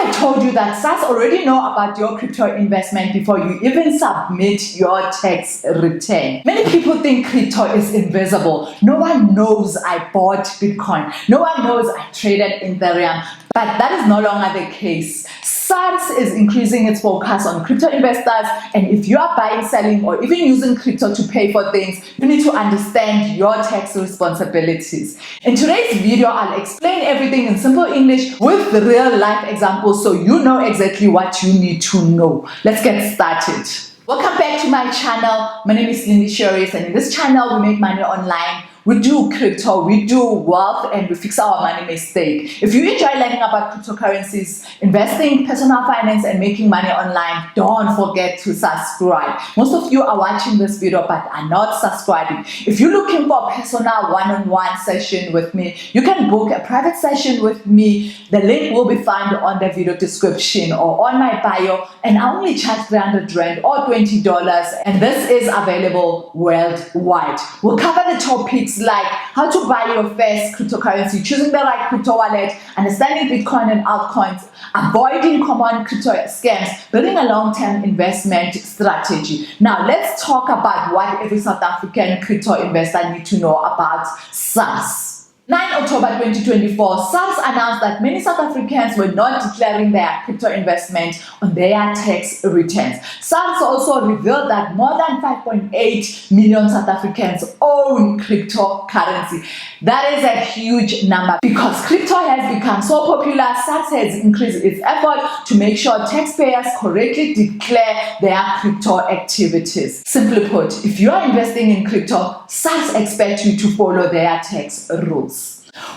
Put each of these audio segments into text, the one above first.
I told you that SARS already know about your crypto investment before you even submit your tax return. Many people think crypto is invisible. No one knows I bought Bitcoin. No one knows I traded Ethereum. But that is no longer the case. SARS is increasing its focus on crypto investors, and if you are buying, selling, or even using crypto to pay for things, you need to understand your tax responsibilities. In today's video, I'll explain everything in simple English with real life examples so you know exactly what you need to know. Let's get started. Welcome back to my channel. My name is Lindy Sherris, and in this channel, we make money online. We do crypto, we do wealth, and we fix our money mistake. If you enjoy learning about cryptocurrencies, investing, personal finance, and making money online, don't forget to subscribe. Most of you are watching this video but are not subscribing. If you're looking for a personal one-on-one session with me, you can book a private session with me. The link will be found on the video description or on my bio, and I only charge 300 Rand or $20, and this is available worldwide. We'll cover the topics like how to buy your first cryptocurrency, choosing the right crypto wallet, understanding Bitcoin and altcoins, avoiding common crypto scams, building a long-term investment strategy. Now let's talk about what every South African crypto investor needs to know about SARS. 9 October 2024, SARS announced that many South Africans were not declaring their crypto investment on their tax returns. SARS also revealed that more than 5.8 million South Africans own cryptocurrency. That is a huge number. Because crypto has become so popular, SARS has increased its effort to make sure taxpayers correctly declare their crypto activities. Simply put, if you are investing in crypto, SARS expects you to follow their tax rules.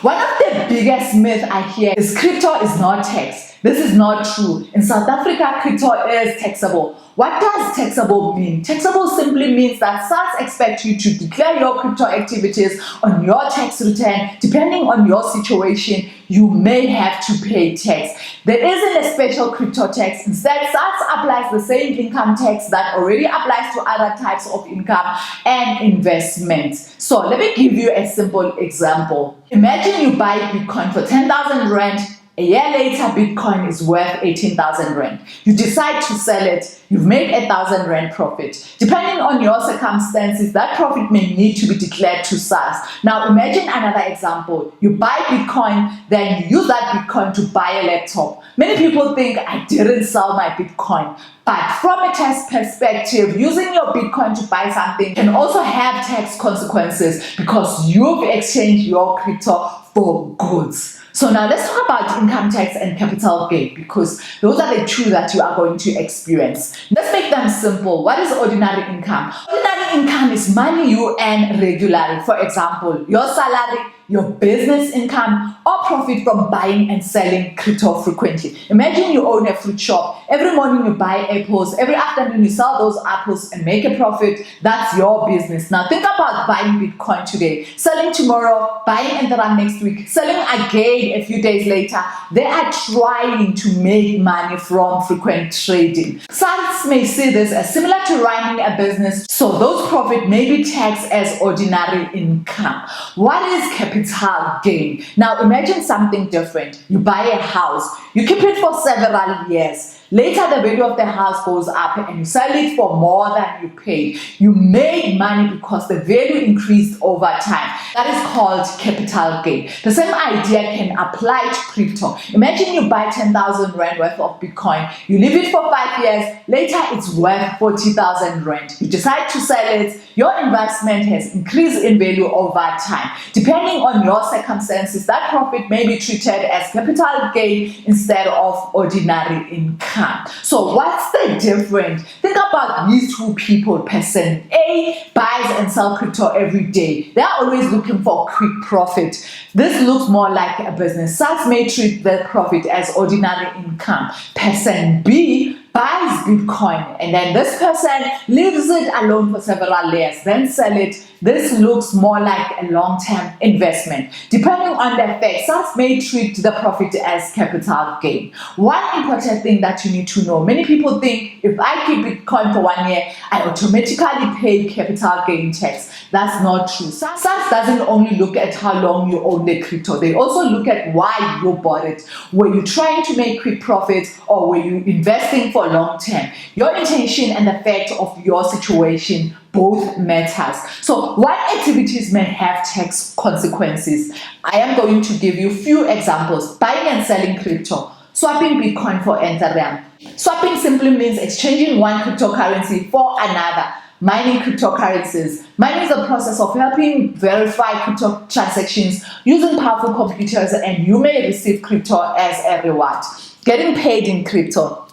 One of the biggest myths I hear is crypto is not taxed. This is not true. In South Africa, crypto is taxable. What does taxable mean? Taxable simply means that SARS expects you to declare your crypto activities on your tax return. Depending on your situation, you may have to pay tax. There isn't a special crypto tax. Instead, SARS applies the same income tax that already applies to other types of income and investments. So let me give you a simple example. Imagine you buy Bitcoin for 10,000 Rand. A year later, Bitcoin is worth 18,000 Rand. You decide to sell it. You've made 1,000 Rand profit. Depending on your circumstances, that profit may need to be declared to SARS. Now, imagine another example. You buy Bitcoin, then you use that Bitcoin to buy a laptop. Many people think I didn't sell my Bitcoin. But from a tax perspective, using your Bitcoin to buy something can also have tax consequences because you've exchanged your crypto for goods. So now let's talk about income tax and capital gain because those are the two that you are going to experience. Let's make them simple. What is ordinary income? Ordinary income is money you earn regularly. For example, your salary, your business income, or profit from buying and selling crypto frequently. Imagine you own a fruit shop. Every morning you buy apples. Every afternoon you sell those apples and make a profit. That's your business. Now think about buying Bitcoin today, selling tomorrow, buying Ethereum next week, selling again a few days later. They are trying to make money from frequent trading. SARS may see this as similar to running a business, so those profits may be taxed as ordinary income. What is capital gain? Now imagine something different. You buy a house, you keep it for several years. Later, the value of the house goes up and you sell it for more than you paid. You made money because the value increased over time. That is called capital gain. The same idea can apply to crypto. Imagine you buy 10,000 Rand worth of Bitcoin. You leave it for 5 years. Later, it's worth 40,000 Rand. You decide to sell it. Your investment has increased in value over time. Depending on your circumstances, that profit may be treated as capital gain instead of ordinary income. So what's the difference? Think about these two people. Person A buys and sells crypto every day. They're always looking for quick profit. This looks more like a business. SARS may treat the profit as ordinary income. Person B buys Bitcoin, and then this person leaves it alone for several years, then sell it. This looks more like a long-term investment. Depending on the effect, SARS may treat the profit as capital gain. One important thing that you need to know, many people think if I keep Bitcoin for 1 year, I automatically pay capital gain tax. That's not true. SARS doesn't only look at how long you own the crypto, they also look at why you bought it. Were you trying to make quick profits, or were you investing for long term? Your intention and the fact of your situation both matters. So what activities may have tax consequences? I am going to give you a few examples. Buying and selling crypto, swapping Bitcoin for Ethereum. Swapping simply means exchanging one cryptocurrency for another. Mining cryptocurrencies. Mining is a process of helping verify crypto transactions using powerful computers, and you may receive crypto as a reward. Getting paid in crypto.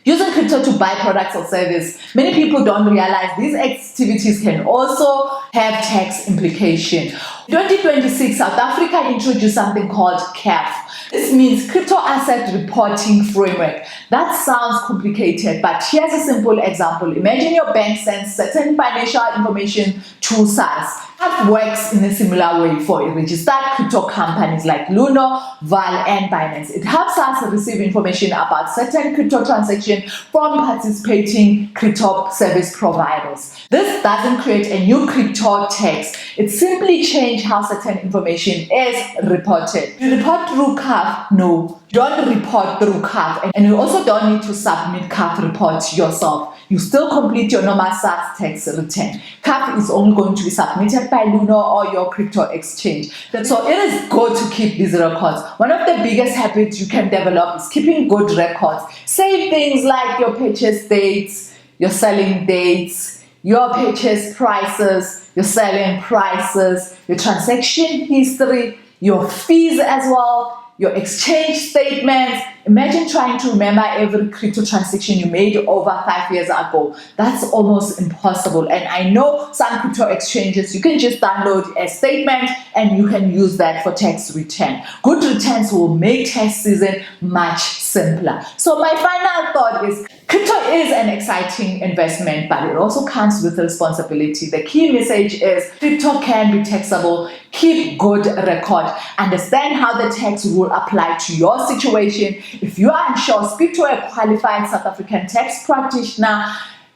Using crypto to buy products or service. Many people don't realize these activities can also have tax implications. In 2026, South Africa introduced something called CAF. This means Crypto Asset Reporting Framework. That sounds complicated, but here's a simple example. Imagine your bank sends certain financial information to SARS. That works in a similar way for registered crypto companies like Luno, Val, and Binance. It helps us receive information about certain crypto transactions from participating crypto service providers. This doesn't create a new crypto tax. It simply changes how certain information is reported. You report through CAF? No, don't report through CAF, and you also don't need to submit CAF reports yourself. You still complete your normal SARS tax return. CAF is only going to be submitted by Luno or your crypto exchange. So it is good to keep these records. One of the biggest habits you can develop is keeping good records. Save things like your purchase dates, your selling dates, your purchase prices, your selling prices, your transaction history, your fees as well, your exchange statements. Imagine trying to remember every crypto transaction you made over 5 years ago. That's almost impossible. And I know some crypto exchanges, you can just download a statement and you can use that for tax return. Good returns will make tax season much simpler. So my final thought is, crypto is an exciting investment, but it also comes with responsibility. The key message is crypto can be taxable. Keep good record. Understand how the tax will apply to your situation. If you are unsure, speak to a qualified South African tax practitioner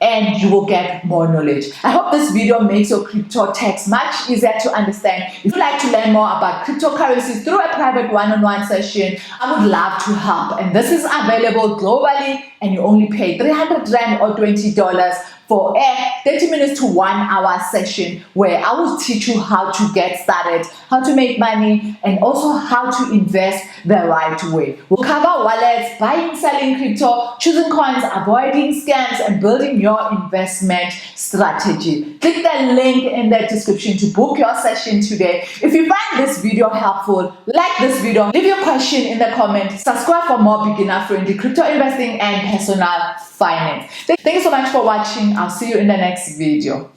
and you will get more knowledge. I hope this video makes your crypto tax much easier to understand. If you'd like to learn more about cryptocurrencies through a private one-on-one session, I would love to help. And this is available globally, and you only pay 300 Rand or $20 for a 30 minutes to 1 hour session where I will teach you how to get started, how to make money, and also how to invest the right way. We'll cover wallets, buying, selling crypto, choosing coins, avoiding scams, and building your investment strategy. Click the link in the description to book your session today. If you find this video helpful, like this video, leave your question in the comments, subscribe for more beginner-friendly crypto investing and personal finance. Thank you so much for watching. I'll see you in the next video.